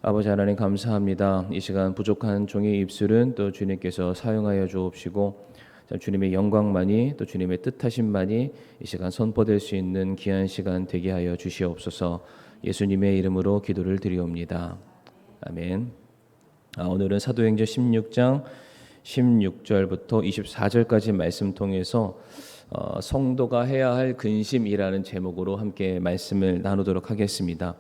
아버지 하나님 감사합니다. 이 시간 부족한 종의 입술은 또 주님께서 사용하여 주옵시고 주님의 영광만이 또 주님의 뜻하심만이 이 시간 선포될 수 있는 귀한 시간 되게 하여 주시옵소서. 예수님의 이름으로 기도를 드리옵니다. 아멘. 오늘은 사도행전 16장 16절부터 24절까지 말씀 통해서 성도가 해야 할 근심이라는 제목으로 함께 말씀을 나누도록 하겠습니다.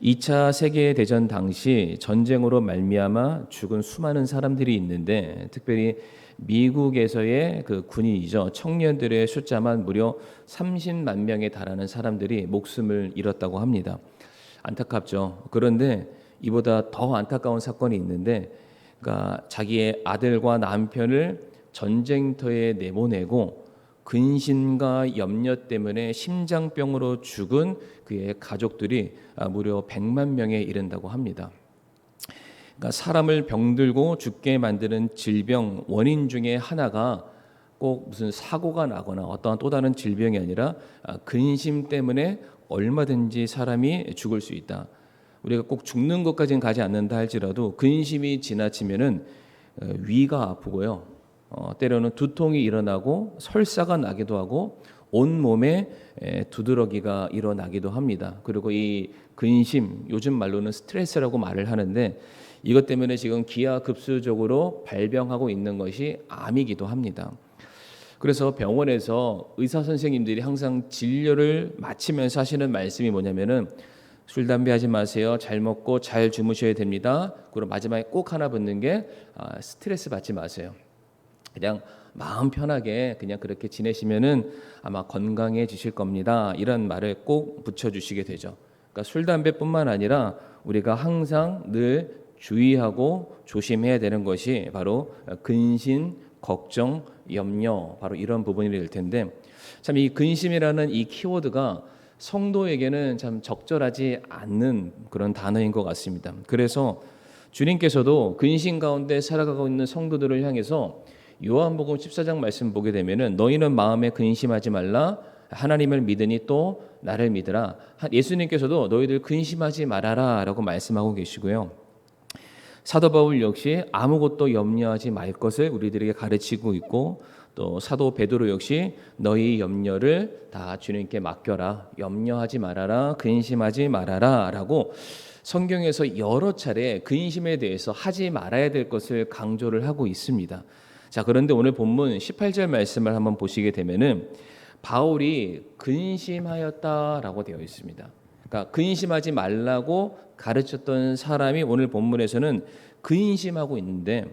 2차 세계대전 당시 전쟁으로 말미암아 죽은 수많은 사람들이 있는데 특별히 미국에서의 그 군인이죠. 청년들의 숫자만 무려 30만 명에 달하는 사람들이 목숨을 잃었다고 합니다. 안타깝죠. 그런데 이보다 더 안타까운 사건이 있는데 그러니까 자기의 아들과 남편을 전쟁터에 내보내고 근심과 염려 때문에 심장병으로 죽은 그의 가족들이 무려 100만 명에 이른다고 합니다. 그러니까 사람을 병들고 죽게 만드는 질병 원인 중에 하나가 꼭 무슨 사고가 나거나 어떠한 또 다른 질병이 아니라 근심 때문에 얼마든지 사람이 죽을 수 있다. 우리가 꼭 죽는 것까지는 가지 않는다 할지라도 근심이 지나치면은 위가 아프고요. 때로는 두통이 일어나고 설사가 나기도 하고 온 몸에 두드러기가 일어나기도 합니다. 그리고 이 근심, 요즘 말로는 스트레스라고 말을 하는데 이것 때문에 지금 기하급수적으로 발병하고 있는 것이 암이기도 합니다. 그래서 병원에서 의사 선생님들이 항상 진료를 마치면서 하시는 말씀이 뭐냐면은 술, 담배 하지 마세요. 잘 먹고 잘 주무셔야 됩니다. 그리고 마지막에 꼭 하나 붙는 게 스트레스 받지 마세요. 그냥 마음 편하게 그냥 그렇게 지내시면은 아마 건강해지실 겁니다. 이런 말을 꼭 붙여주시게 되죠. 그러니까 술, 담배뿐만 아니라 우리가 항상 늘 주의하고 조심해야 되는 것이 바로 근심, 걱정, 염려 바로 이런 부분이 될 텐데 참 이 근심이라는 이 키워드가 성도에게는 참 적절하지 않는 그런 단어인 것 같습니다. 그래서 주님께서도 근심 가운데 살아가고 있는 성도들을 향해서 요한복음 14장 말씀 보게 되면은 너희는 마음에 근심하지 말라 하나님을 믿으니 또 나를 믿으라. 예수님께서도 너희들 근심하지 말아라라고 말씀하고 계시고요. 사도 바울 역시 아무것도 염려하지 말 것을 우리들에게 가르치고 있고 또 사도 베드로 역시 너희 염려를 다 주님께 맡겨라. 염려하지 말아라. 근심하지 말아라라고 성경에서 여러 차례 근심에 대해서 하지 말아야 될 것을 강조를 하고 있습니다. 자, 그런데 오늘 본문 18절 말씀을 한번 보시게 되면은 바울이 근심하였다라고 되어 있습니다. 그러니까 근심하지 말라고 가르쳤던 사람이 오늘 본문에서는 근심하고 있는데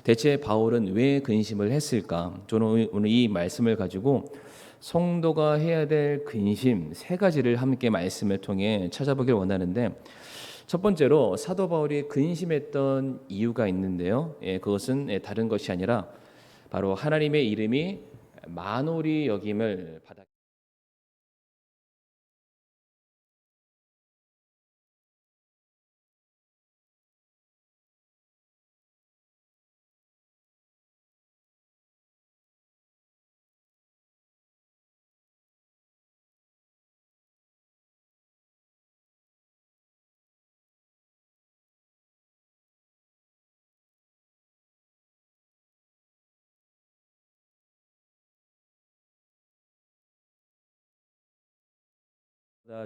대체 바울은 왜 근심을 했을까? 저는 오늘 이 말씀을 가지고 성도가 해야 될 근심 세 가지를 함께 말씀을 통해 찾아보길 원하는데 첫 번째로 사도 바울이 근심했던 이유가 있는데요. 그것은 다른 것이 아니라 바로 하나님의 이름이 만홀히 여김을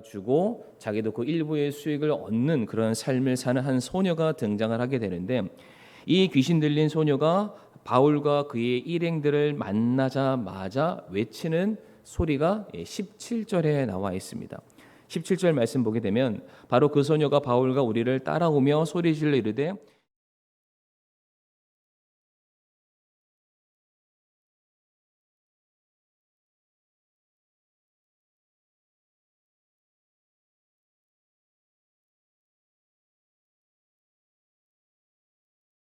주고 자기도 그 일부의 수익을 얻는 그런 삶을 사는 한 소녀가 등장을 하게 되는데, 이 귀신 들린 소녀가 바울과 그의 일행들을 만나자마자 외치는 소리가 17절에 나와 있습니다. 17절 말씀 보게 되면 바로 그 소녀가 바울과 우리를 따라오며 소리질러 이르되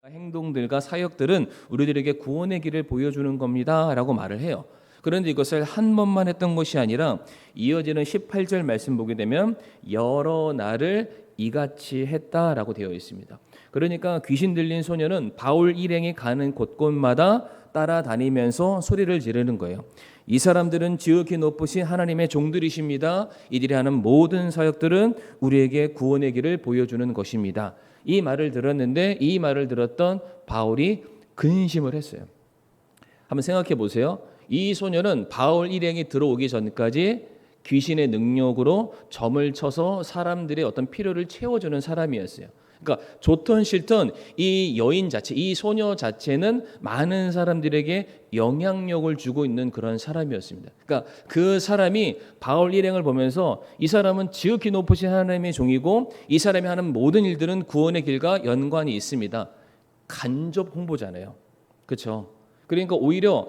행동들과 사역들은 우리들에게 구원의 길을 보여주는 겁니다라고 말을 해요. 그런데 이것을 한 번만 했던 것이 아니라 이어지는 18절 말씀 보게 되면 여러 날을 이같이 했다라고 되어 있습니다. 그러니까 귀신 들린 소녀는 바울 일행이 가는 곳곳마다 따라다니면서 소리를 지르는 거예요. 이 사람들은 지극히 높으신 하나님의 종들이십니다. 이들이 하는 모든 사역들은 우리에게 구원의 길을 보여주는 것입니다. 이 말을 들었는데 이 말을 들었던 바울이 근심을 했어요. 한번 생각해 보세요. 이 소녀는 바울 일행이 들어오기 전까지 귀신의 능력으로 점을 쳐서 사람들의 어떤 필요를 채워주는 사람이었어요. 그러니까 좋든 싫든 이 여인 자체, 이 소녀 자체는 많은 사람들에게 영향력을 주고 있는 그런 사람이었습니다. 그러니까 그 사람이 바울 일행을 보면서 이 사람은 지극히 높으신 하나님의 종이고 이 사람이 하는 모든 일들은 구원의 길과 연관이 있습니다. 간접 홍보잖아요. 그렇죠? 그러니까 오히려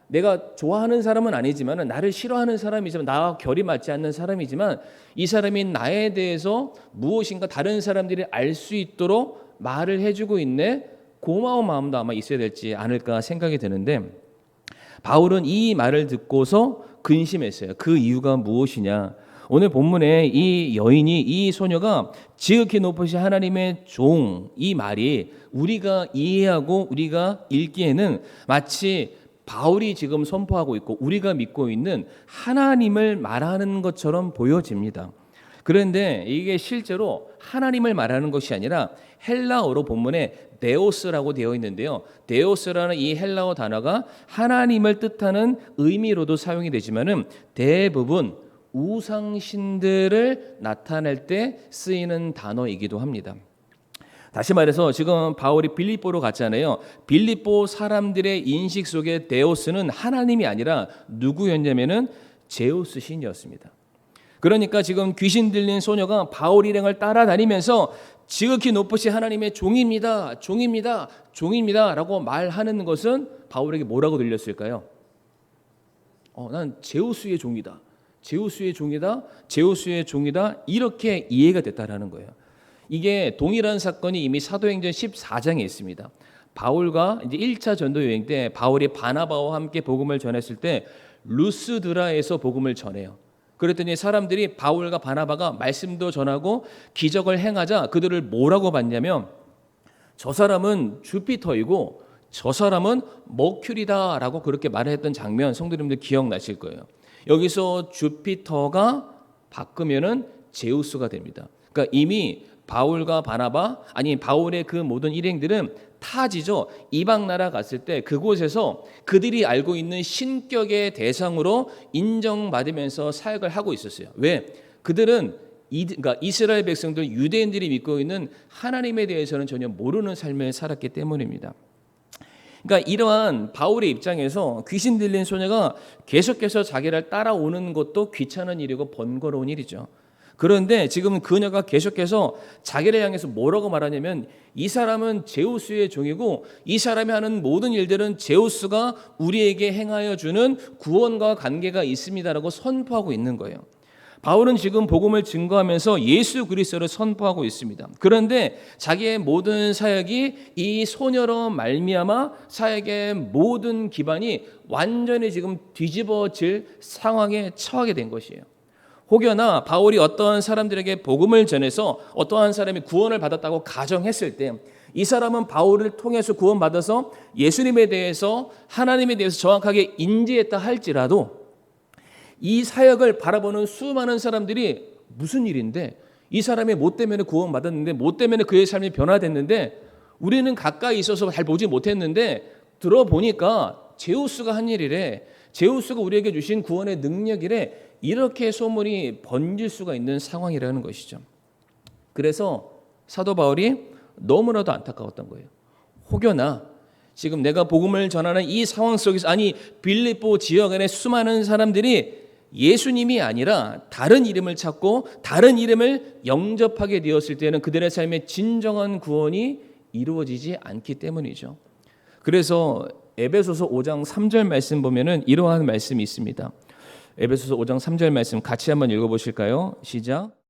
내가 좋아하는 사람은 아니지만 나를 싫어하는 사람이지만 나와 결이 맞지 않는 사람이지만 이 사람이 나에 대해서 무엇인가 다른 사람들이 알 수 있도록 말을 해주고 있네. 고마운 마음도 아마 있어야 될지 않을까 생각이 드는데, 바울은 이 말을 듣고서 근심했어요. 그 이유가 무엇이냐? 오늘 본문에 이 여인이, 이 소녀가 지극히 높으신 하나님의 종, 이 말이 우리가 이해하고 우리가 읽기에는 마치 바울이 지금 선포하고 있고 우리가 믿고 있는 하나님을 말하는 것처럼 보여집니다. 그런데 이게 실제로 하나님을 말하는 것이 아니라 헬라어로 본문에 데오스라고 되어 있는데요. 데오스라는 이 헬라어 단어가 하나님을 뜻하는 의미로도 사용이 되지만은 대부분 우상신들을 나타낼 때 쓰이는 단어이기도 합니다. 다시 말해서 지금 바울이 빌립보로 갔잖아요. 빌립보 사람들의 인식 속에 데오스는 하나님이 아니라 누구였냐면은 제우스 신이었습니다. 그러니까 지금 귀신 들린 소녀가 바울 일행을 따라다니면서 지극히 높으신 하나님의 종입니다. 종입니다. 종입니다라고 말하는 것은 바울에게 뭐라고 들렸을까요? 난 제우스의 종이다. 제우스의 종이다. 제우스의 종이다. 이렇게 이해가 됐다라는 거예요. 이게 동일한 사건이 이미 사도행전 14장에 있습니다. 바울과 이제 1차 전도 여행 때 바울이 바나바와 함께 복음을 전했을 때 루스드라에서 복음을 전해요. 그랬더니 사람들이 바울과 바나바가 말씀도 전하고 기적을 행하자 그들을 뭐라고 봤냐면 저 사람은 주피터이고 저 사람은 머큐리다라고 그렇게 말했던 장면 성도님들 기억나실 거예요. 여기서 주피터가 바꾸면은 제우스가 됩니다. 그러니까 이미 바울과 바나바 아니 바울의 그 모든 일행들은 타지죠. 이방 나라 갔을 때 그곳에서 그들이 알고 있는 신격의 대상으로 인정받으면서 사역을 하고 있었어요. 왜? 그들은 그러니까 이스라엘 백성들 유대인들이 믿고 있는 하나님에 대해서는 전혀 모르는 삶을 살았기 때문입니다. 그러니까 이러한 바울의 입장에서 귀신 들린 소녀가 계속해서 자기를 따라오는 것도 귀찮은 일이고 번거로운 일이죠. 그런데 지금 그녀가 계속해서 자기를 향해서 뭐라고 말하냐면 이 사람은 제우스의 종이고 이 사람이 하는 모든 일들은 제우스가 우리에게 행하여 주는 구원과 관계가 있습니다라고 선포하고 있는 거예요. 바울은 지금 복음을 증거하면서 예수 그리스도를 선포하고 있습니다. 그런데 자기의 모든 사역이 이 소녀로 말미암아 사역의 모든 기반이 완전히 지금 뒤집어질 상황에 처하게 된 것이에요. 혹여나 바울이 어떠한 사람들에게 복음을 전해서 어떠한 사람이 구원을 받았다고 가정했을 때 이 사람은 바울을 통해서 구원받아서 예수님에 대해서 하나님에 대해서 정확하게 인지했다 할지라도 이 사역을 바라보는 수많은 사람들이 무슨 일인데 이 사람이 뭐 때문에 구원받았는데 뭐 때문에 그의 삶이 변화됐는데 우리는 가까이 있어서 잘 보지 못했는데 들어보니까 제우스가 한 일이래. 제우스가 우리에게 주신 구원의 능력이래. 이렇게 소문이 번질 수가 있는 상황이라는 것이죠. 그래서 사도 바울이 너무나도 안타까웠던 거예요. 혹여나 지금 내가 복음을 전하는 이 상황 속에서 아니 빌립보 지역 안에 수많은 사람들이 예수님이 아니라 다른 이름을 찾고 다른 이름을 영접하게 되었을 때는 그들의 삶의 진정한 구원이 이루어지지 않기 때문이죠. 그래서 에베소서 5장 3절 말씀 보면은 이러한 말씀이 있습니다. 에베소서 5장 3절 말씀 같이 한번 읽어보실까요? 시작.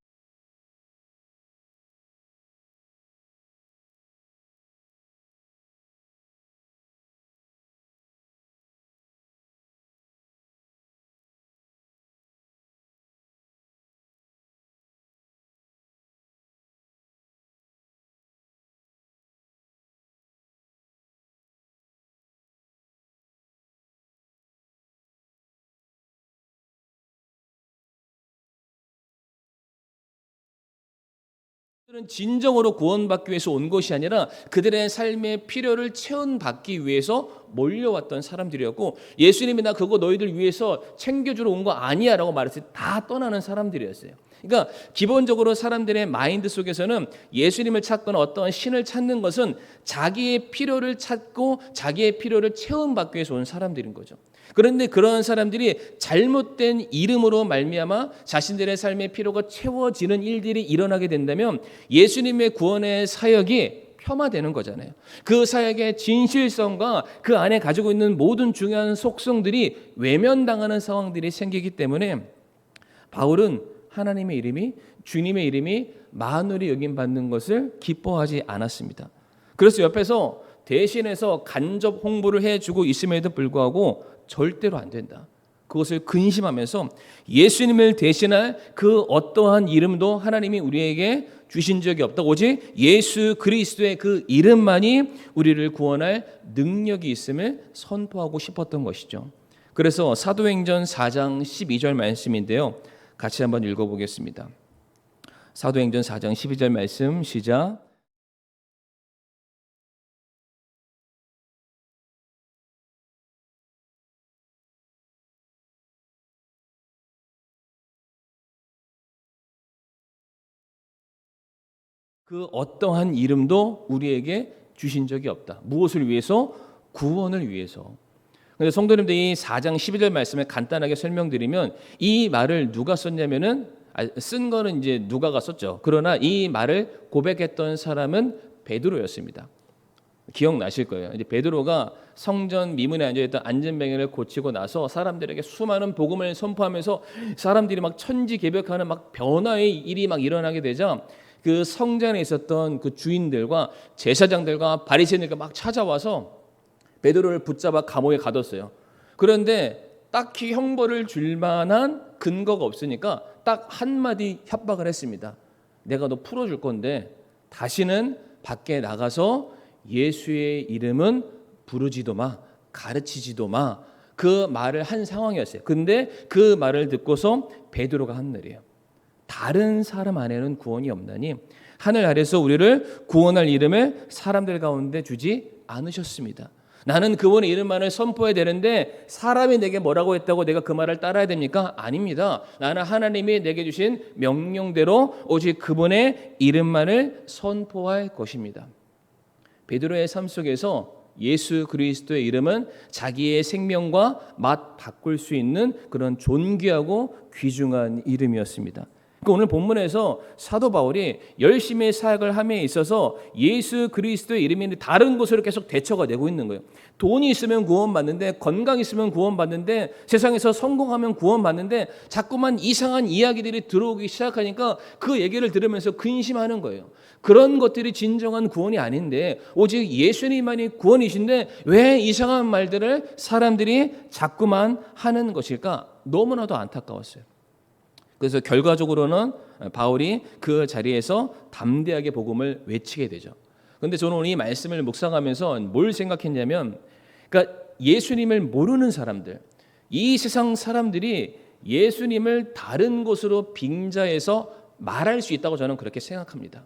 그들은 진정으로 구원받기 위해서 온 것이 아니라 그들의 삶의 필요를 채운받기 위해서 몰려왔던 사람들이었고 예수님이 나 그거 너희들 위해서 챙겨주러 온 거 아니야 라고 말했을 때 다 떠나는 사람들이었어요. 그러니까 기본적으로 사람들의 마인드 속에서는 예수님을 찾거나 어떤 신을 찾는 것은 자기의 필요를 찾고 자기의 필요를 채움받기 위해서 온 사람들인 거죠. 그런데 그런 사람들이 잘못된 이름으로 말미암아 자신들의 삶의 필요가 채워지는 일들이 일어나게 된다면 예수님의 구원의 사역이 폄하되는 거잖아요. 그 사역의 진실성과 그 안에 가지고 있는 모든 중요한 속성들이 외면당하는 상황들이 생기기 때문에 바울은 하나님의 이름이 주님의 이름이 만월이 여김받는 것을 기뻐하지 않았습니다. 그래서 옆에서 대신해서 간접 홍보를 해주고 있음에도 불구하고 절대로 안 된다. 그것을 근심하면서 예수님을 대신할 그 어떠한 이름도 하나님이 우리에게 주신 적이 없다. 오직 예수 그리스도의 그 이름만이 우리를 구원할 능력이 있음을 선포하고 싶었던 것이죠. 그래서 사도행전 4장 12절 말씀인데요. 같이 한번 읽어보겠습니다. 사도행전 4장 12절 말씀 시작. 그 어떠한 이름도 우리에게 주신 적이 없다. 무엇을 위해서? 구원을 위해서. 그런데 성도님들 이 4장 12절 말씀을 간단하게 설명드리면 이 말을 누가 썼냐면은 쓴 거는 이제 누가가 썼죠. 그러나 이 말을 고백했던 사람은 베드로였습니다. 기억나실 거예요. 이제 베드로가 성전 미문에 앉아있던 안전뱅이를 고치고 나서 사람들에게 수많은 복음을 선포하면서 사람들이 막 천지개벽하는 막 변화의 일이 막 일어나게 되자 그 성전에 있었던 그 주인들과 제사장들과 바리새인들과 막 찾아와서 베드로를 붙잡아 감옥에 가뒀어요. 그런데 딱히 형벌을 줄 만한 근거가 없으니까 딱 한마디 협박을 했습니다. 내가 너 풀어줄 건데 다시는 밖에 나가서 예수의 이름은 부르지도 마, 가르치지도 마. 그 말을 한 상황이었어요. 근데 그 말을 듣고서 베드로가 한 말이에요. 다른 사람 안에는 구원이 없나니 하늘 아래서 우리를 구원할 이름을 사람들 가운데 주지 않으셨습니다. 나는 그분의 이름만을 선포해야 되는데 사람이 내게 뭐라고 했다고 내가 그 말을 따라야 됩니까? 아닙니다. 나는 하나님이 내게 주신 명령대로 오직 그분의 이름만을 선포할 것입니다. 베드로의 삶 속에서 예수 그리스도의 이름은 자기의 생명과 맛 바꿀 수 있는 그런 존귀하고 귀중한 이름이었습니다. 그 오늘 본문에서 사도 바울이 열심히 사역을 함에 있어서 예수 그리스도의 이름이 다른 곳으로 계속 대처가 되고 있는 거예요. 돈이 있으면 구원받는데, 건강 있으면 구원받는데, 세상에서 성공하면 구원받는데, 자꾸만 이상한 이야기들이 들어오기 시작하니까 그 얘기를 들으면서 근심하는 거예요. 그런 것들이 진정한 구원이 아닌데 오직 예수님만이 구원이신데 왜 이상한 말들을 사람들이 자꾸만 하는 것일까? 너무나도 안타까웠어요. 그래서 결과적으로는 바울이 그 자리에서 담대하게 복음을 외치게 되죠. 그런데 저는 오늘 이 말씀을 묵상하면서 뭘 생각했냐면, 그러니까 예수님을 모르는 사람들, 이 세상 사람들이 예수님을 다른 곳으로 빙자해서 말할 수 있다고 저는 그렇게 생각합니다.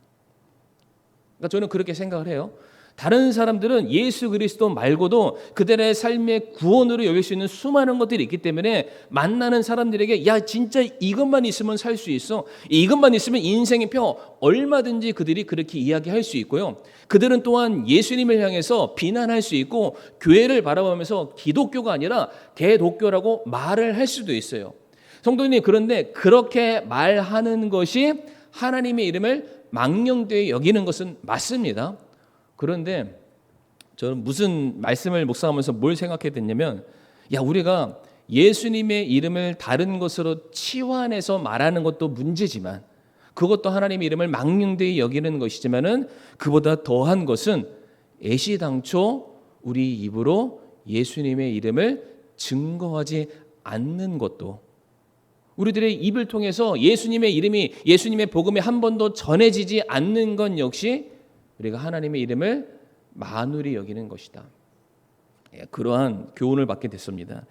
그러니까 저는 그렇게 생각을 해요. 다른 사람들은 예수 그리스도 말고도 그들의 삶의 구원으로 여길 수 있는 수많은 것들이 있기 때문에 만나는 사람들에게 야 진짜 이것만 있으면 살 수 있어, 이것만 있으면 인생의 표, 얼마든지 그들이 그렇게 이야기할 수 있고요. 그들은 또한 예수님을 향해서 비난할 수 있고 교회를 바라보면서 기독교가 아니라 개독교라고 말을 할 수도 있어요. 성도님, 그런데 그렇게 말하는 것이 하나님의 이름을 망령되이 여기는 것은 맞습니다. 그런데 저는 무슨 말씀을 묵상하면서 뭘 생각했냐면, 우리가 예수님의 이름을 다른 것으로 치환해서 말하는 것도 문제지만 그것도 하나님의 이름을 망령되이 여기는 것이지만은 그보다 더한 것은 애시당초 우리 입으로 예수님의 이름을 증거하지 않는 것도, 우리들의 입을 통해서 예수님의 이름이, 예수님의 복음이 한 번도 전해지지 않는 건 역시 우리가 하나님의 이름을 만홀히 여기는 것이다. 그러한 교훈을 받게 됐습니다.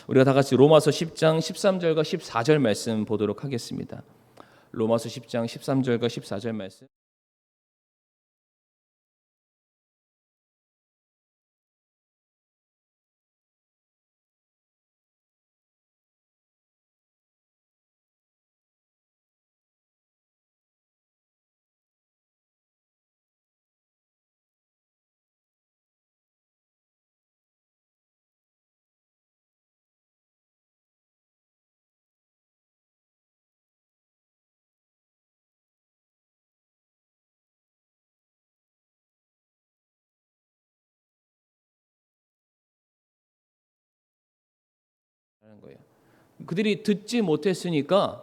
우리가 다 같이 로마서 10장 13절과 14절 말씀 보도록 하겠습니다. 로마서 10장 13절과 14절 말씀. 거예요. 그들이 듣지 못했으니까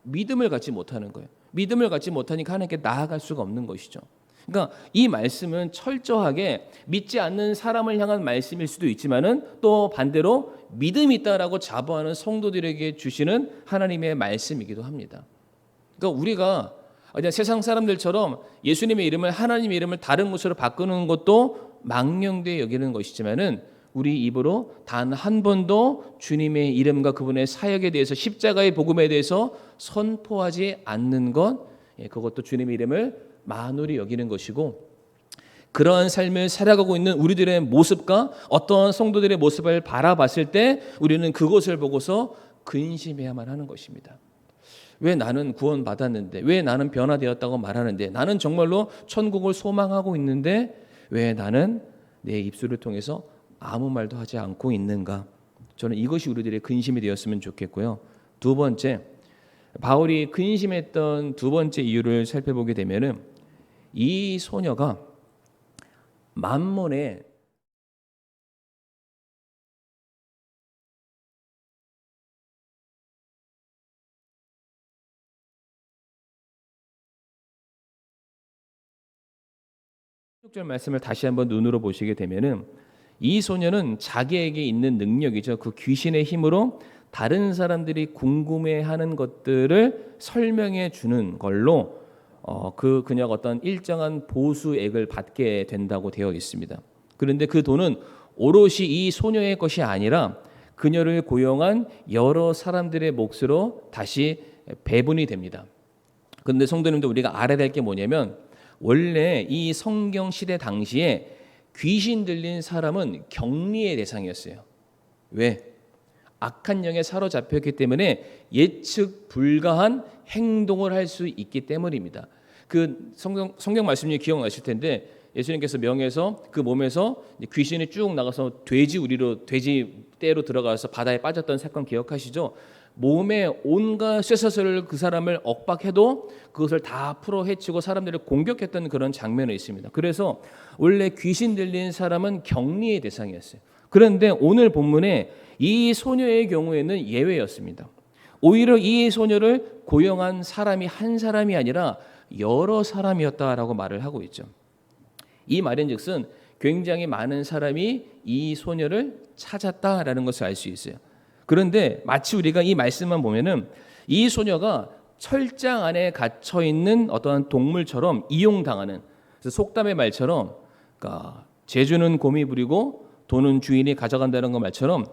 믿음을 갖지 못하는 거예요. 믿음을 갖지 못하니까 하나님께 나아갈 수가 없는 것이죠. 그러니까 이 말씀은 철저하게 믿지 않는 사람을 향한 말씀일 수도 있지만은 또 반대로 믿음이 있다라고 자부하는 성도들에게 주시는 하나님의 말씀이기도 합니다. 그러니까 우리가 그냥 세상 사람들처럼 예수님의 이름을, 하나님의 이름을 다른 곳으로 바꾸는 것도 망령되이 여기는 것이지만은 우리 입으로 단 한 번도 주님의 이름과 그분의 사역에 대해서, 십자가의 복음에 대해서 선포하지 않는 것, 그것도 주님의 이름을 만홀히 여기는 것이고, 그러한 삶을 살아가고 있는 우리들의 모습과 어떠한 성도들의 모습을 바라봤을 때 우리는 그것을 보고서 근심해야만 하는 것입니다. 왜 나는 구원받았는데, 왜 나는 변화되었다고 말하는데, 나는 정말로 천국을 소망하고 있는데 왜 나는 내 입술을 통해서 아무 말도 하지 않고 있는가? 저는 이것이 우리들의 근심이 되었으면 좋겠고요. 두 번째, 바울이 근심했던 두 번째 이유를 살펴보게 되면은 이 소녀가 만몬의 16절 말씀을 다시 한번 눈으로 보시게 되면은 이 소녀는 자기에게 있는 능력이죠. 그 귀신의 힘으로 다른 사람들이 궁금해하는 것들을 설명해 주는 걸로 그녀가 어떤 일정한 보수액을 받게 된다고 되어 있습니다. 그런데 그 돈은 오롯이 이 소녀의 것이 아니라 그녀를 고용한 여러 사람들의 몫으로 다시 배분이 됩니다. 그런데 성도님들, 우리가 알아야 될 게 뭐냐면, 원래 이 성경 시대 당시에 귀신 들린 사람은 격리의 대상이었어요. 왜? 악한 영에 사로잡혔기 때문에 예측 불가한 행동을 할 수 있기 때문입니다. 그 성경 말씀이 기억나실 텐데, 예수님께서 명해서 그 몸에서 귀신이 쭉 나가서 돼지 떼로 들어가서 바다에 빠졌던 사건 기억하시죠? 몸에 온갖 쇠사슬을 그 사람을 억박해도 그것을 다 풀어 헤치고 사람들을 공격했던 그런 장면이 있습니다. 그래서 원래 귀신 들린 사람은 격리의 대상이었어요. 그런데 오늘 본문에 이 소녀의 경우에는 예외였습니다. 오히려 이 소녀를 고용한 사람이 한 사람이 아니라 여러 사람이었다라고 말을 하고 있죠. 이 말인즉슨 굉장히 많은 사람이 이 소녀를 찾았다라는 것을 알 수 있어요. 그런데 마치 우리가 이 말씀만 보면은 이 소녀가 철장 안에 갇혀 있는 어떠한 동물처럼 이용당하는, 그래서 속담의 말처럼, 그러니까 재주는 곰이 부리고 돈은 주인이 가져간다는 것 말처럼,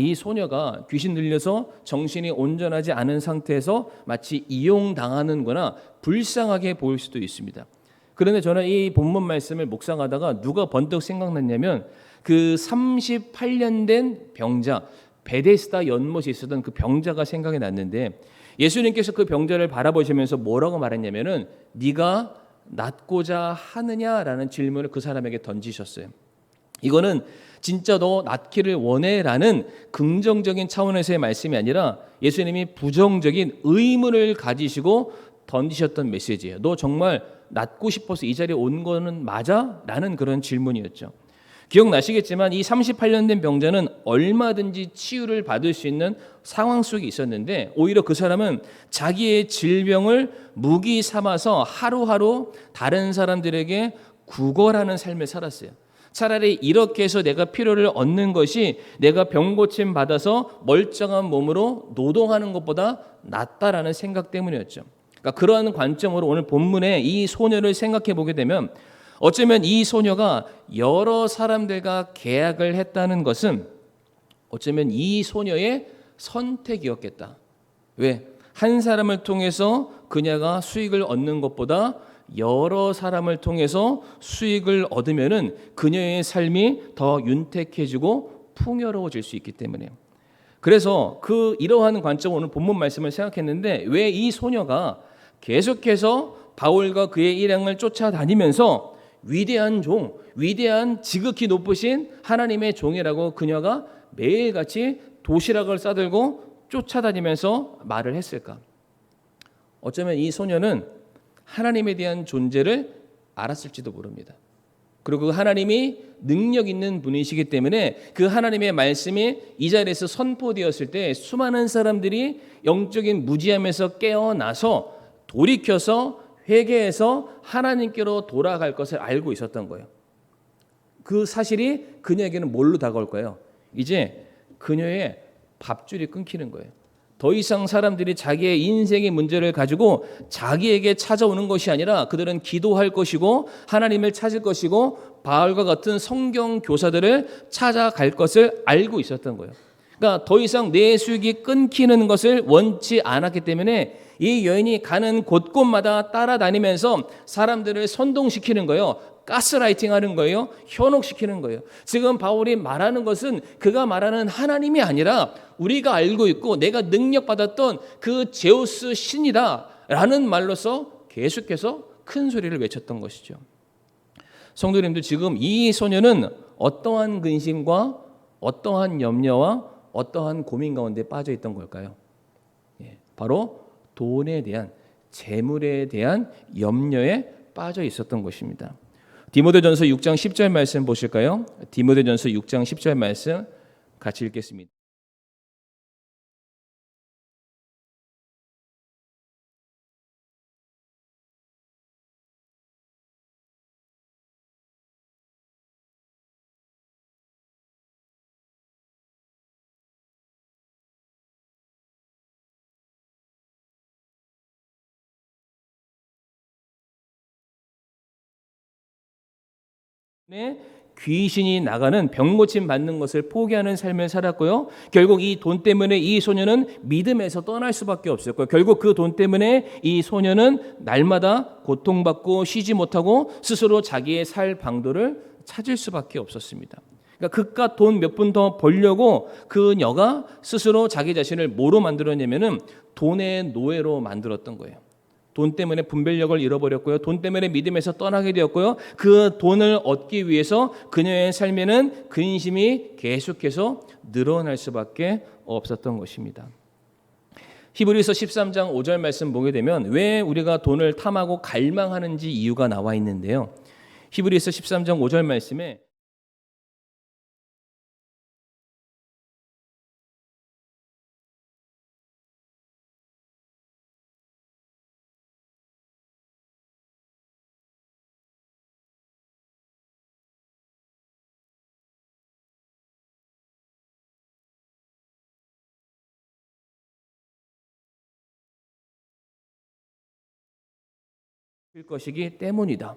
이 소녀가 귀신 들려서 정신이 온전하지 않은 상태에서 마치 이용당하는 거나 불쌍하게 보일 수도 있습니다. 그런데 저는 이 본문 말씀을 묵상하다가 누가 번뜩 생각났냐면 그 38년 된 병자, 베데스다 연못에 있었던 그 병자가 생각이 났는데, 예수님께서 그 병자를 바라보시면서 뭐라고 말했냐면은 네가 낫고자 하느냐라는 질문을 그 사람에게 던지셨어요. 이거는 진짜 너 낫기를 원해라는 긍정적인 차원에서의 말씀이 아니라 예수님이 부정적인 의문을 가지시고 던지셨던 메시지예요. 너 정말 낫고 싶어서 이 자리에 온 거는 맞아? 라는 그런 질문이었죠. 기억나시겠지만 이 38년 된 병자는 얼마든지 치유를 받을 수 있는 상황 속에 있었는데, 오히려 그 사람은 자기의 질병을 무기 삼아서 하루하루 다른 사람들에게 구걸하는 삶을 살았어요. 차라리 이렇게 해서 내가 필요를 얻는 것이 내가 병고침 받아서 멀쩡한 몸으로 노동하는 것보다 낫다라는 생각 때문이었죠. 그러니까 그러한 관점으로 오늘 본문에 이 소녀를 생각해 보게 되면, 어쩌면 이 소녀가 여러 사람들과 계약을 했다는 것은 어쩌면 이 소녀의 선택이었겠다. 왜? 한 사람을 통해서 그녀가 수익을 얻는 것보다 여러 사람을 통해서 수익을 얻으면은 그녀의 삶이 더 윤택해지고 풍요로워질 수 있기 때문에요. 그래서 이러한 관점으로 오늘 본문 말씀을 생각했는데, 왜 이 소녀가 계속해서 바울과 그의 일행을 쫓아다니면서 위대한 종, 위대한 지극히 높으신 하나님의 종이라고 그녀가 매일같이 도시락을 싸들고 쫓아다니면서 말을 했을까? 어쩌면 이 소녀는 하나님에 대한 존재를 알았을지도 모릅니다. 그리고 그 하나님이 능력 있는 분이시기 때문에 그 하나님의 말씀이 이 자리에서 선포되었을 때 수많은 사람들이 영적인 무지함에서 깨어나서 돌이켜서 회개해서 하나님께로 돌아갈 것을 알고 있었던 거예요. 그 사실이 그녀에게는 뭘로 다가올 거예요? 이제 그녀의 밥줄이 끊기는 거예요. 더 이상 사람들이 자기의 인생의 문제를 가지고 자기에게 찾아오는 것이 아니라 그들은 기도할 것이고 하나님을 찾을 것이고 바울과 같은 성경 교사들을 찾아갈 것을 알고 있었던 거예요. 그러니까 더 이상 내 수익이 끊기는 것을 원치 않았기 때문에 이 여인이 가는 곳곳마다 따라다니면서 사람들을 선동시키는 거예요. 가스라이팅 하는 거예요. 현혹시키는 거예요. 지금 바울이 말하는 것은 그가 말하는 하나님이 아니라 우리가 알고 있고 내가 능력받았던 그 제우스 신이다 라는 말로서 계속해서 큰 소리를 외쳤던 것이죠. 성도님들, 지금 이 소녀는 어떠한 근심과 어떠한 염려와 어떠한 고민 가운데 빠져 있던 걸까요? 바로 돈에 대한, 재물에 대한 염려에 빠져 있었던 것입니다. 디모데전서 6장 10절 말씀 보실까요? 디모데전서 6장 10절 말씀 같이 읽겠습니다. 귀신이 나가는 병고침 받는 것을 포기하는 삶을 살았고요. 결국 이 돈 때문에 이 소녀는 믿음에서 떠날 수밖에 없었고요. 결국 그 돈 때문에 이 소녀는 날마다 고통받고 쉬지 못하고 스스로 자기의 살 방도를 찾을 수밖에 없었습니다. 그러니까 그깟 돈 몇 푼 더 벌려고 그녀가 스스로 자기 자신을 뭐로 만들었냐면은 돈의 노예로 만들었던 거예요. 돈 때문에 분별력을 잃어버렸고요. 돈 때문에 믿음에서 떠나게 되었고요. 그 돈을 얻기 위해서 그녀의 삶에는 근심이 계속해서 늘어날 수밖에 없었던 것입니다. 히브리서 13장 5절 말씀 보게 되면 왜 우리가 돈을 탐하고 갈망하는지 이유가 나와 있는데요. 히브리서 13장 5절 말씀에 것이기 때문이다.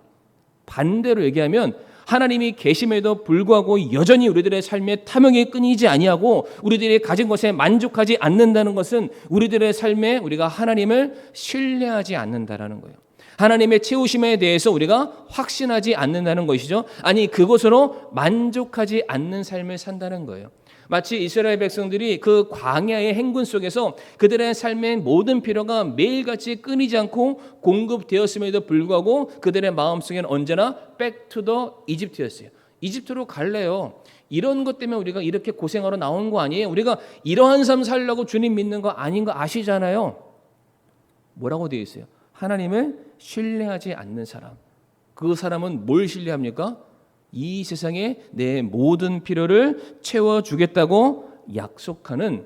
반대로 얘기하면 하나님이 계심에도 불구하고 여전히 우리들의 삶에 탐욕이 끊이지 아니하고 우리들이 가진 것에 만족하지 않는다는 것은 우리들의 삶에 우리가 하나님을 신뢰하지 않는다라는 거예요. 하나님의 채우심에 대해서 우리가 확신하지 않는다는 것이죠. 아니, 그것으로 만족하지 않는 삶을 산다는 거예요. 마치 이스라엘 백성들이 그 광야의 행군 속에서 그들의 삶의 모든 필요가 매일같이 끊이지 않고 공급되었음에도 불구하고 그들의 마음속에는 언제나 back to the Egypt였어요. 이집트로 갈래요. 이런 것 때문에 우리가 이렇게 고생하러 나온 거 아니에요? 우리가 이러한 삶 살려고 주님 믿는 거 아닌 거 아시잖아요. 뭐라고 되어 있어요? 하나님을 신뢰하지 않는 사람. 그 사람은 뭘 신뢰합니까? 이 세상에 내 모든 필요를 채워주겠다고 약속하는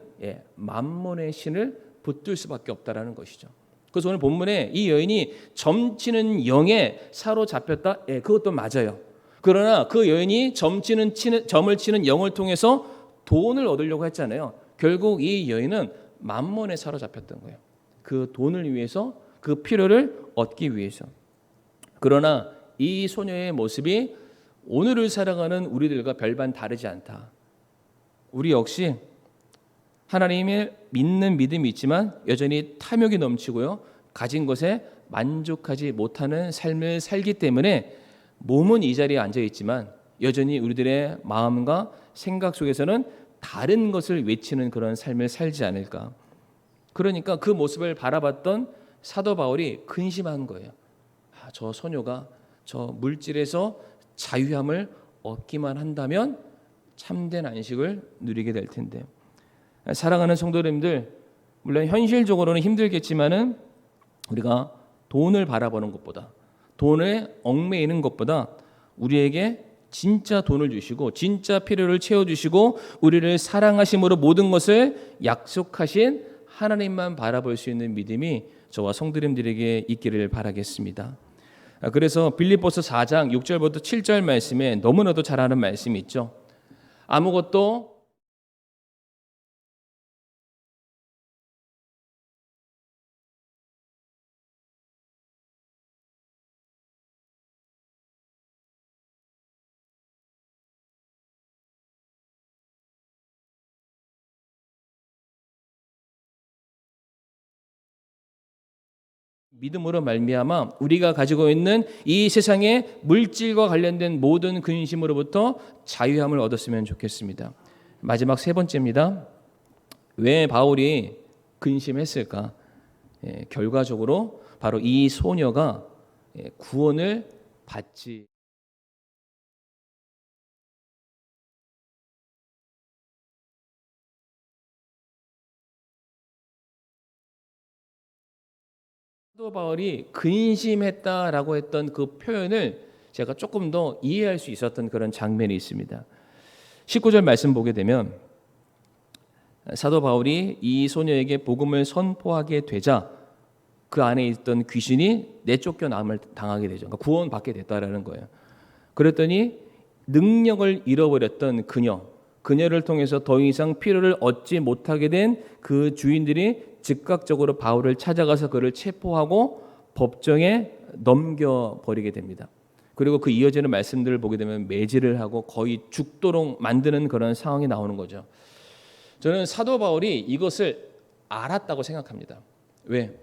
만몬의 신을 붙들 수밖에 없다라는 것이죠. 그래서 오늘 본문에 이 여인이 점치는 영에 사로잡혔다. 그것도 맞아요. 그러나 그 여인이 점을 치는 영을 통해서 돈을 얻으려고 했잖아요. 결국 이 여인은 만몬에 사로잡혔던 거예요. 그 돈을 위해서, 그 필요를 얻기 위해서. 그러나 이 소녀의 모습이 오늘을 살아가는 우리들과 별반 다르지 않다. 우리 역시 하나님을 믿는 믿음이 있지만 여전히 탐욕이 넘치고요. 가진 것에 만족하지 못하는 삶을 살기 때문에 몸은 이 자리에 앉아 있지만 여전히 우리들의 마음과 생각 속에서는 다른 것을 외치는 그런 삶을 살지 않을까. 그러니까 그 모습을 바라봤던 사도 바울이 근심한 거예요. 저 소녀가 저 물질에서 자유함을 얻기만 한다면 참된 안식을 누리게 될 텐데. 사랑하는 성도님들, 물론 현실적으로는 힘들겠지만은 우리가 돈을 바라보는 것보다, 돈에 얽매이는 것보다 우리에게 진짜 돈을 주시고 진짜 필요를 채워주시고 우리를 사랑하심으로 모든 것을 약속하신 하나님만 바라볼 수 있는 믿음이 저와 성도님들에게 있기를 바라겠습니다. 그래서 빌립보서 4장 6절부터 7절 말씀에 너무나도 잘 아는 말씀이 있죠. 아무것도 믿음으로 말미암아 우리가 가지고 있는 이 세상의 물질과 관련된 모든 근심으로부터 자유함을 얻었으면 좋겠습니다. 마지막 세 번째입니다. 왜 바울이 근심했을까? 결과적으로 바로 이 소녀가 구원을 받지 사도 바울이 근심했다라고 했던 그 표현을 제가 조금 더 이해할 수 있었던 그런 장면이 있습니다. 19절 말씀 보게 되면 사도 바울이 이 소녀에게 복음을 선포하게 되자 그 안에 있던 귀신이 내쫓겨 남을 당하게 되죠. 그러니까 구원받게 됐다라는 거예요. 그랬더니 능력을 잃어버렸던 그녀를 통해서 더 이상 필요를 얻지 못하게 된 그 주인들이 즉각적으로 바울을 찾아가서 그를 체포하고 법정에 넘겨버리게 됩니다. 그리고 그 이어지는 말씀들을 보게 되면 매질을 하고 거의 죽도록 만드는 그런 상황이 나오는 거죠. 저는 사도 바울이 이것을 알았다고 생각합니다. 왜?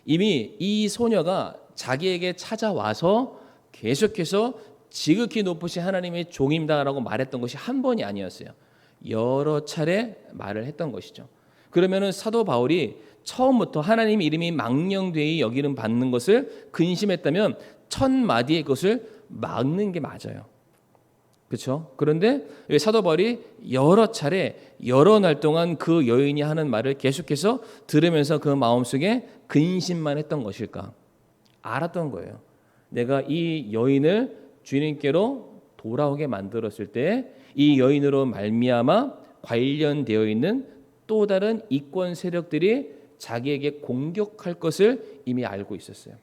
이미 이 소녀가 자기에게 찾아와서 계속해서 지극히 높으신 하나님의 종입니다라고 말했던 것이 한 번이 아니었어요. 여러 차례 말을 했던 것이죠. 그러면은 사도 바울이 처음부터 하나님 이름이 망령되이 여기는 받는 것을 근심했다면 첫 마디의 것을 막는 게 맞아요. 그렇죠? 그런데 이 사도 바울이 여러 차례 여러 날 동안 그 여인이 하는 말을 계속해서 들으면서 그 마음속에 근심만 했던 것일까? 알았던 거예요. 내가 이 여인을 주님께로 돌아오게 만들었을 때 이 여인으로 말미암아 관련되어 있는 또 다른 이권 세력들이 자기에게 공격할 것을 이미 알고 있었어요.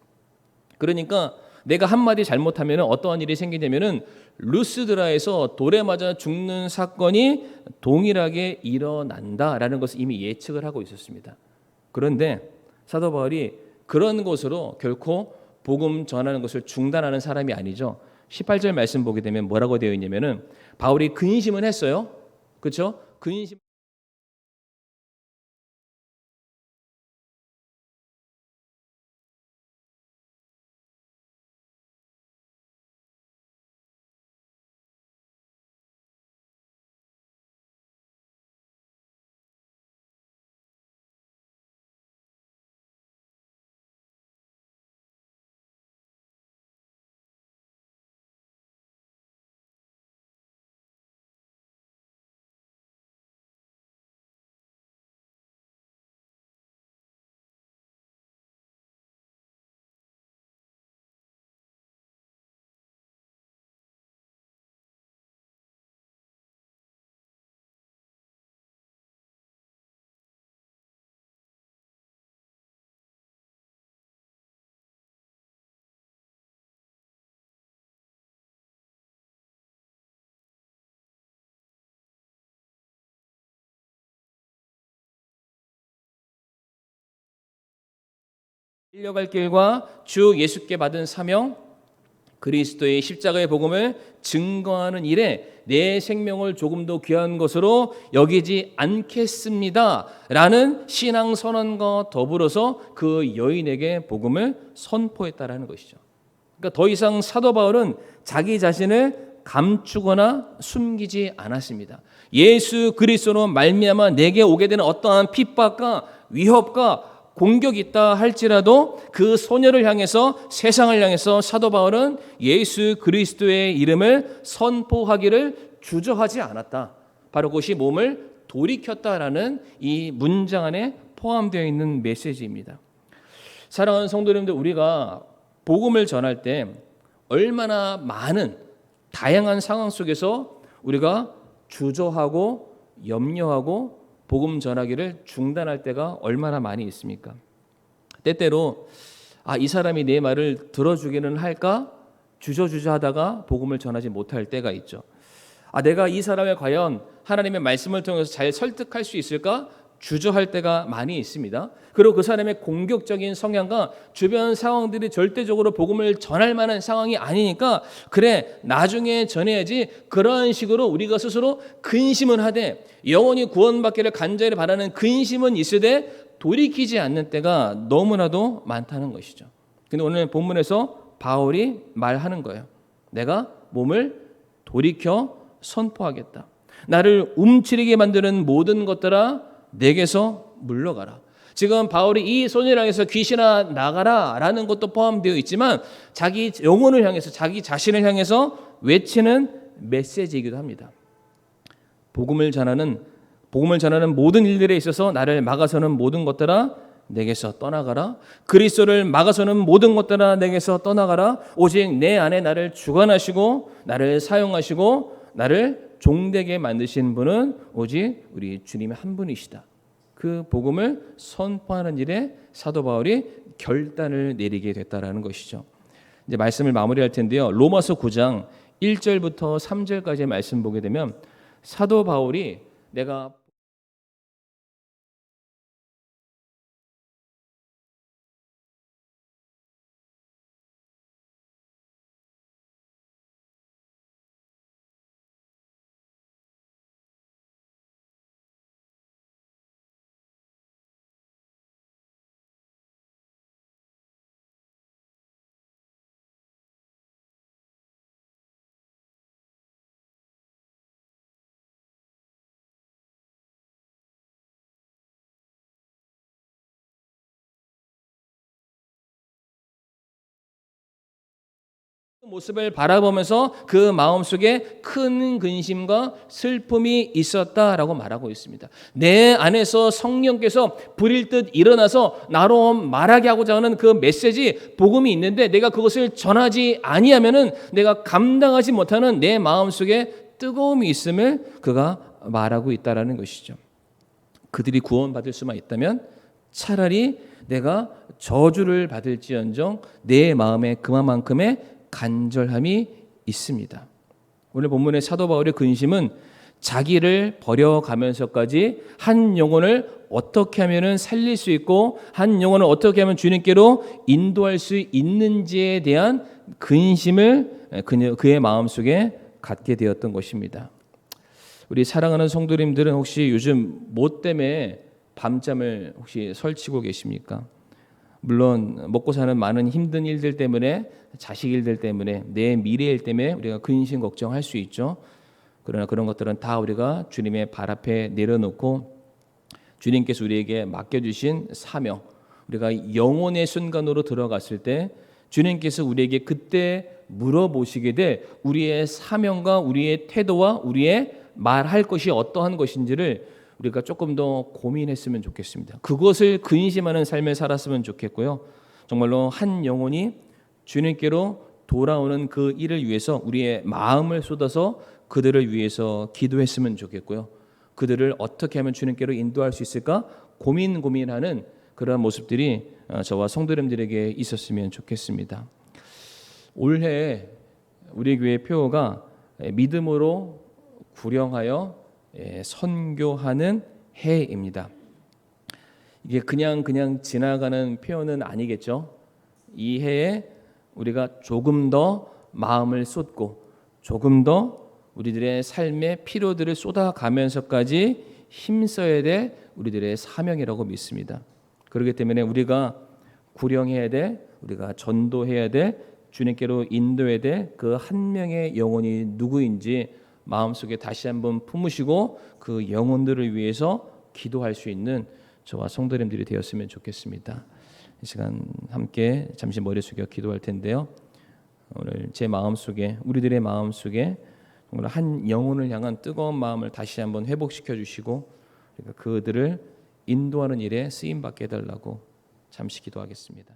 그러니까 내가 한마디 잘못하면 어떠한 일이 생기냐면은 루스드라에서 돌에 맞아 죽는 사건이 동일하게 일어난다라는 것을 이미 예측을 하고 있었습니다. 그런데 사도 바울이 그런 것으로 결코 복음 전하는 것을 중단하는 사람이 아니죠. 18절 말씀 보게 되면 뭐라고 되어 있냐면은 바울이 근심은 했어요. 그렇죠? 근심 1려갈 길과 주 예수께 받은 사명 그리스도의 십자가의 복음을 증거하는 일에 내 생명을 조금도 귀한 것으로 여기지 않겠습니다. 라는 신앙 선언과 더불어서 그 여인에게 복음을 선포했다라는 것이죠. 그러니까 더 이상 사도 바울은 자기 자신을 감추거나 숨기지 않았습니다. 예수 그리스도로 말미암아 내게 오게 되는 어떠한 핍박과 위협과 공격이 있다 할지라도 그 소녀를 향해서 세상을 향해서 사도 바울은 예수 그리스도의 이름을 선포하기를 주저하지 않았다. 바로 그것이 몸을 돌이켰다라는 이 문장 안에 포함되어 있는 메시지입니다. 사랑하는 성도님들, 우리가 복음을 전할 때 얼마나 많은 다양한 상황 속에서 우리가 주저하고 염려하고 복음 전하기를 중단할 때가 얼마나 많이 있습니까? 때때로 이 사람이 내 말을 들어주기는 할까? 주저주저하다가 복음을 전하지 못할 때가 있죠. 내가 이 사람을 과연 하나님의 말씀을 통해서 잘 설득할 수 있을까? 주저할 때가 많이 있습니다. 그리고 그 사람의 공격적인 성향과 주변 상황들이 절대적으로 복음을 전할 만한 상황이 아니니까 그래 나중에 전해야지, 그런 식으로 우리가 스스로 근심은 하되 영원히 구원받기를 간절히 바라는 근심은 있으되 돌이키지 않는 때가 너무나도 많다는 것이죠. 근데 오늘 본문에서 바울이 말하는 거예요. 내가 몸을 돌이켜 선포하겠다. 나를 움츠리게 만드는 모든 것들아 내게서 물러가라. 지금 바울이 이 소녀를 향해서 귀신아 나가라 라는 것도 포함되어 있지만 자기 영혼을 향해서, 자기 자신을 향해서 외치는 메시지이기도 합니다. 복음을 전하는 모든 일들에 있어서 나를 막아서는 모든 것들아 내게서 떠나가라. 그리스도를 막아서는 모든 것들아 내게서 떠나가라. 오직 내 안에 나를 주관하시고 나를 사용하시고 나를 종되게 만드신 분은 오직 우리 주님의 한 분이시다. 그 복음을 선포하는 일에 사도 바울이 결단을 내리게 됐다라는 것이죠. 이제 말씀을 마무리할 텐데요. 로마서 9장 1절부터 3절까지의 말씀 보게 되면 사도 바울이 내가 모습을 바라보면서 그 마음속에 큰 근심과 슬픔이 있었다라고 말하고 있습니다. 내 안에서 성령께서 불일 듯 일어나서 나로 말하게 하고자 하는 그 메시지, 복음이 있는데 내가 그것을 전하지 아니하면은 내가 감당하지 못하는 내 마음속에 뜨거움이 있음을 그가 말하고 있다라는 것이죠. 그들이 구원받을 수만 있다면 차라리 내가 저주를 받을지언정 내 마음에 그만큼의 간절함이 있습니다. 오늘 본문의 사도 바울의 근심은 자기를 버려가면서까지 한 영혼을 어떻게 하면 살릴 수 있고 한 영혼을 어떻게 하면 주님께로 인도할 수 있는지에 대한 근심을 그의 마음속에 갖게 되었던 것입니다. 우리 사랑하는 성도님들은 혹시 요즘 뭐 때문에 밤잠을 혹시 설치고 계십니까? 물론 먹고 사는 많은 힘든 일들 때문에, 자식 일들 때문에, 내 미래 일 때문에 우리가 근심 걱정할 수 있죠. 그러나 그런 것들은 다 우리가 주님의 발 앞에 내려놓고 주님께서 우리에게 맡겨주신 사명, 우리가 영혼의 순간으로 들어갔을 때 주님께서 우리에게 그때 물어보시게 될 우리의 사명과 우리의 태도와 우리의 말할 것이 어떠한 것인지를 우리가 조금 더 고민했으면 좋겠습니다. 그것을 근심하는 삶을 살았으면 좋겠고요. 정말로 한 영혼이 주님께로 돌아오는 그 일을 위해서 우리의 마음을 쏟아서 그들을 위해서 기도했으면 좋겠고요. 그들을 어떻게 하면 주님께로 인도할 수 있을까 고민하는 그런 모습들이 저와 성도님들에게 있었으면 좋겠습니다. 올해 우리 교회 표어가 믿음으로 구령하여 선교하는 해입니다. 이게 그냥 지나가는 표현은 아니겠죠. 이 해에 우리가 조금 더 마음을 쏟고 조금 더 우리들의 삶의 필요들을 쏟아가면서까지 힘써야 될 우리들의 사명이라고 믿습니다. 그렇기 때문에 우리가 구령해야 될, 우리가 전도해야 될, 주님께로 인도해야 될 그 한 명의 영혼이 누구인지 마음속에 다시 한번 품으시고 그 영혼들을 위해서 기도할 수 있는 저와 성도님들이 되었으면 좋겠습니다. 이 시간 함께 잠시 머리 숙여 기도할 텐데요. 오늘 제 마음속에, 우리들의 마음속에 정말 한 영혼을 향한 뜨거운 마음을 다시 한번 회복시켜 주시고 그들을 인도하는 일에 쓰임 받게 해달라고 잠시 기도하겠습니다.